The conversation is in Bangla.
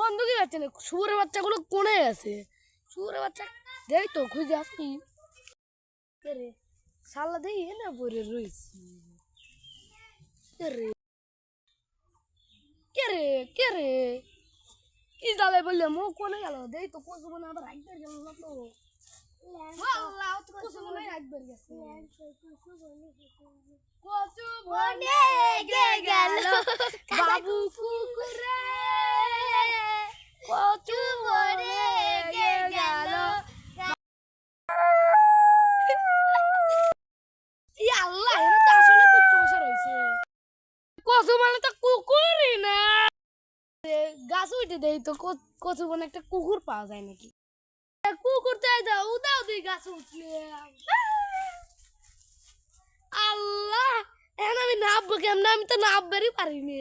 বন্ধুকে যাচ্ছে না, শুয়োরের বাচ্চাগুলো কোনে আছে? শুয়োরের বাচ্চা দেই তো খুঁজে আসি রে, শালা দেই না পরে রইছি। কে রে কে রে কে রে কি জালে বললে মো কোনে গেল? দেই তো কচু বনে আবার একবার গেল না তো। আল্লাহ তো কচু বনে একবার গেছে। কচু বনে গেল বাবু কুকুরে, কচু বনে গেল। ই আল্লাহ, এটা তো আসলে কুত্তু বসে রয়েছে। কচু মানে তো কুকুরই না। গাছ উঠে দেই তো কচু বনে একটা কুকুর পাওয়া যায় নাকি? কুকুর চাই দাও, উদাও দিই গাছ উঠলে। আল্লাহ, এখন আমি নামবো কেমন? আমি তো নামবারই পারিনি।